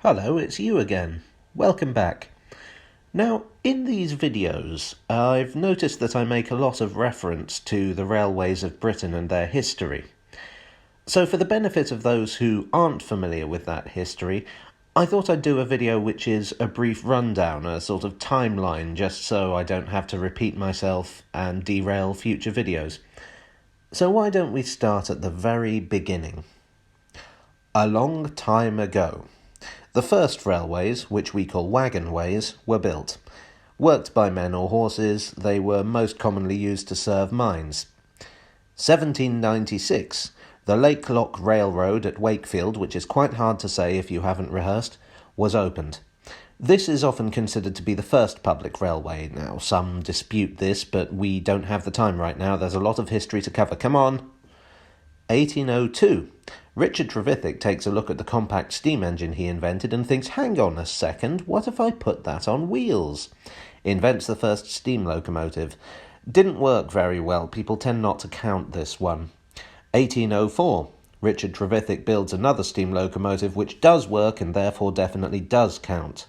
Hello, it's you again. Welcome back. Now, in these videos, I've noticed that I make a lot of reference to the railways of Britain and their history. So for the benefit of those who aren't familiar with that history, I thought I'd do a video which is a brief rundown, a sort of timeline, just so I don't have to repeat myself and derail future videos. So why don't we start at the very beginning? A long time ago, the first railways, which we call wagonways, were built. Worked by men or horses, they were most commonly used to serve mines. 1796, the Lake Lock Railroad at Wakefield, which is quite hard to say if you haven't rehearsed, was opened. This is often considered to be the first public railway. Now, some dispute this, but we don't have the time right now. There's a lot of history to cover. Come on! 1802. Richard Trevithick takes a look at the compact steam engine he invented and thinks, hang on a second, what if I put that on wheels? Invents the first steam locomotive. Didn't work very well. People tend not to count this one. 1804. Richard Trevithick builds another steam locomotive which does work and therefore definitely does count.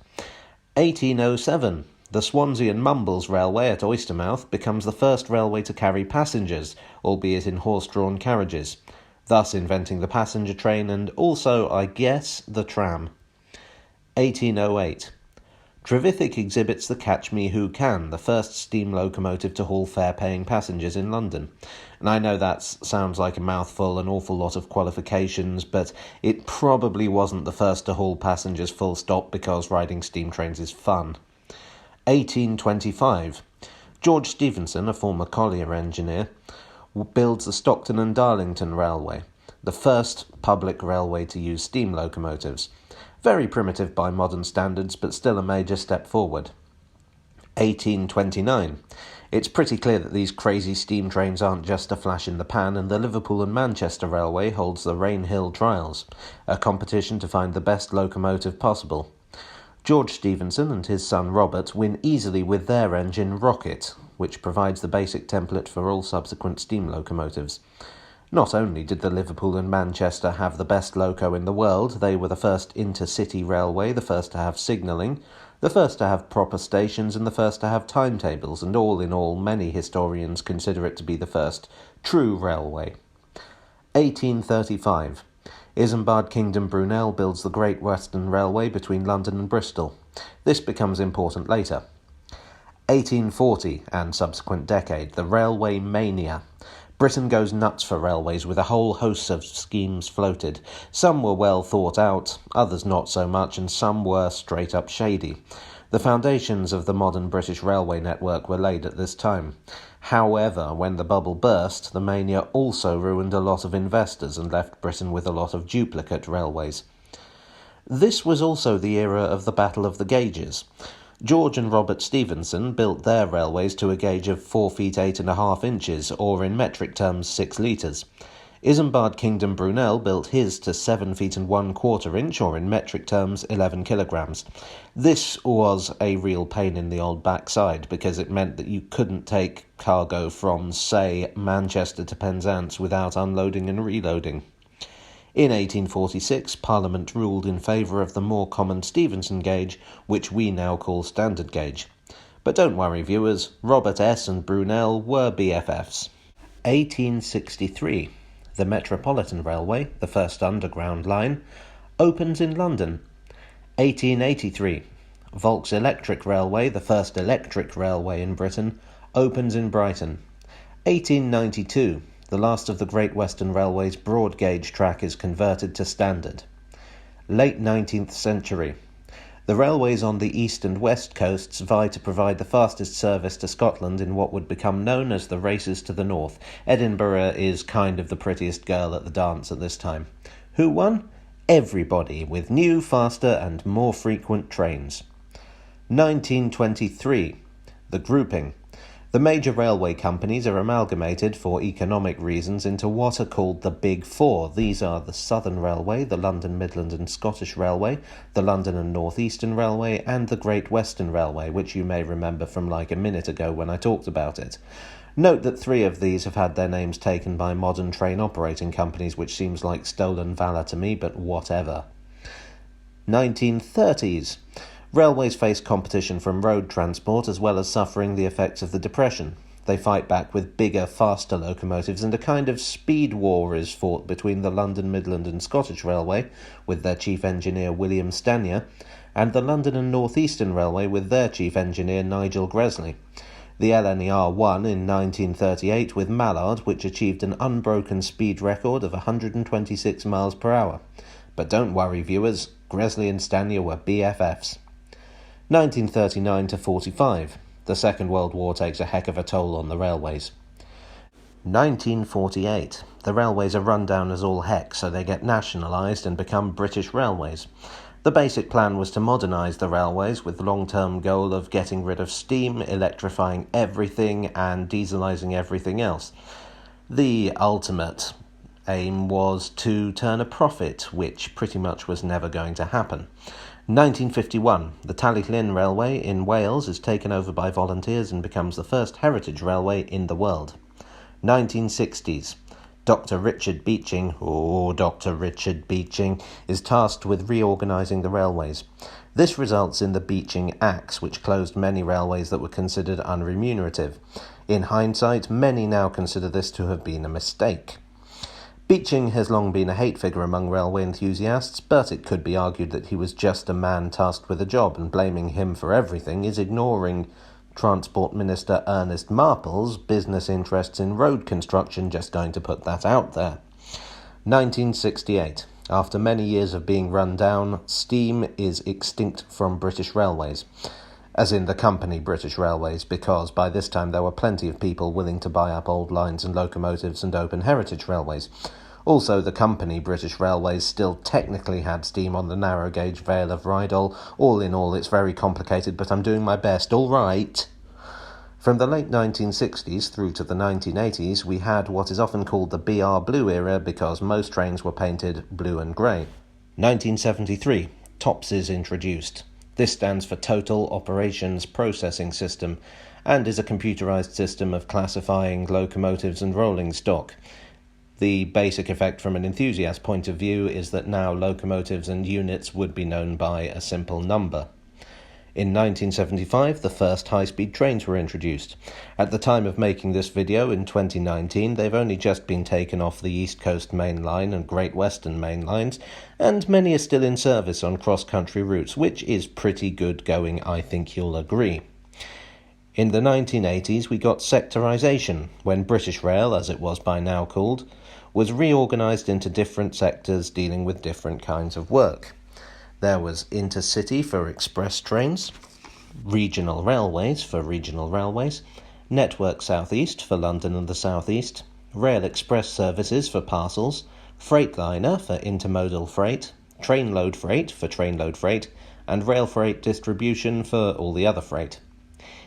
1807. The Swansea and Mumbles Railway at Oystermouth becomes the first railway to carry passengers, albeit in horse-drawn carriages, thus inventing the passenger train and also, I guess, the tram. 1808. Trevithick exhibits the Catch Me Who Can, the first steam locomotive to haul fare-paying passengers in London. And I know that sounds like a mouthful, an awful lot of qualifications, but it probably wasn't the first to haul passengers full stop because riding steam trains is fun. 1825. George Stephenson, a former collier engineer, builds the Stockton and Darlington Railway, the first public railway to use steam locomotives. Very primitive by modern standards, but still a major step forward. 1829. It's pretty clear that these crazy steam trains aren't just a flash in the pan, and the Liverpool and Manchester Railway holds the Rainhill Trials, a competition to find the best locomotive possible. George Stephenson and his son Robert win easily with their engine Rocket, which provides the basic template for all subsequent steam locomotives. Not only did the Liverpool and Manchester have the best loco in the world, they were the first intercity railway, the first to have signalling, the first to have proper stations, and the first to have timetables, and all in all, many historians consider it to be the first true railway. 1835. Isambard Kingdom Brunel builds the Great Western Railway between London and Bristol. This becomes important later. 1840 and subsequent decade, the railway mania. Britain goes nuts for railways with a whole host of schemes floated. Some were well thought out, others not so much, and some were straight up shady. The foundations of the modern British railway network were laid at this time. However, when the bubble burst, the mania also ruined a lot of investors and left Britain with a lot of duplicate railways. This was also the era of the Battle of the Gauges. George and Robert Stephenson built their railways to a gauge of 4 feet 8.5 inches, or in metric terms 6 litres. Isambard Kingdom Brunel built his to 7 feet and 1/4 inch, or in metric terms 11 kilograms. This was a real pain in the old backside because it meant that you couldn't take cargo from, say, Manchester to Penzance without unloading and reloading. In 1846, Parliament ruled in favour of the more common Stephenson Gauge, which we now call standard gauge. But don't worry, viewers, Robert S. and Brunel were BFFs. 1863. The Metropolitan Railway, the first underground line, opens in London. 1883. Volks Electric Railway, the first electric railway in Britain, opens in Brighton. 1892. The last of the Great Western Railway's broad gauge track is converted to standard. Late 19th century. The railways on the east and west coasts vie to provide the fastest service to Scotland in what would become known as the races to the north. Edinburgh is kind of the prettiest girl at the dance at this time. Who won? Everybody, with new, faster and more frequent trains. 1923. The grouping. The major railway companies are amalgamated for economic reasons into what are called the Big Four. These are the Southern Railway, the London, Midland and Scottish Railway, the London and North Eastern Railway, and the Great Western Railway, which you may remember from like a minute ago when I talked about it. Note that 3 of these have had their names taken by modern train operating companies, which seems like stolen valour to me, but whatever. 1930s. Railways face competition from road transport as well as suffering the effects of the Depression. They fight back with bigger, faster locomotives, and a kind of speed war is fought between the London, Midland and Scottish Railway, with their chief engineer William Stanier, and the London and North Eastern Railway with their chief engineer Nigel Gresley. The LNER won in 1938 with Mallard, which achieved an unbroken speed record of 126 miles per hour. But don't worry, viewers, Gresley and Stanier were BFFs. 1939 to 45. The Second World War takes a heck of a toll on the railways. 1948. The railways are run down as all heck, so they get nationalised and become British Railways. The basic plan was to modernise the railways with the long-term goal of getting rid of steam, electrifying everything and dieselising everything else. The ultimate aim was to turn a profit, which pretty much was never going to happen. 1951. The Talyllyn Railway in Wales is taken over by volunteers and becomes the first heritage railway in the world. 1960s. Dr. Richard Beeching is tasked with reorganising the railways. This results in the Beeching Acts, which closed many railways that were considered unremunerative. In hindsight, many now consider this to have been a mistake. Beeching has long been a hate figure among railway enthusiasts, but it could be argued that he was just a man tasked with a job, and blaming him for everything is ignoring Transport Minister Ernest Marple's business interests in road construction, just going to put that out there. 1968. After many years of being run down, steam is extinct from British Railways, as in the company British Railways, because by this time there were plenty of people willing to buy up old lines and locomotives and open heritage railways. Also, the company British Railways still technically had steam on the narrow gauge Vale of Rheidol. All in all, it's very complicated, but I'm doing my best. All right. From the late 1960s through to the 1980s, we had what is often called the BR Blue era because most trains were painted blue and grey. 1973. TOPS is introduced. This stands for Total Operations Processing System and is a computerised system of classifying locomotives and rolling stock. The basic effect from an enthusiast point of view is that now locomotives and units would be known by a simple number. In 1975, the first high-speed trains were introduced. At the time of making this video in 2019, they've only just been taken off the East Coast Main Line and Great Western Main Lines, and many are still in service on cross-country routes, which is pretty good going, I think you'll agree. In the 1980s, we got sectorisation, when British Rail, as it was by now called, was reorganised into different sectors dealing with different kinds of work. There was Intercity for express trains, Regional Railways for regional railways, Network South East for London and the South East, Rail Express Services for parcels, Freightliner for intermodal freight, Trainload Freight for trainload freight, and Rail Freight Distribution for all the other freight.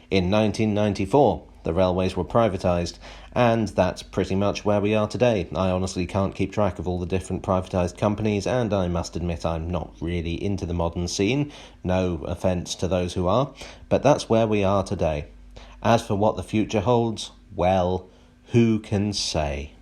In 1994, the railways were privatised, and that's pretty much where we are today. I honestly can't keep track of all the different privatised companies, and I must admit I'm not really into the modern scene, no offence to those who are, but that's where we are today. As for what the future holds, well, who can say?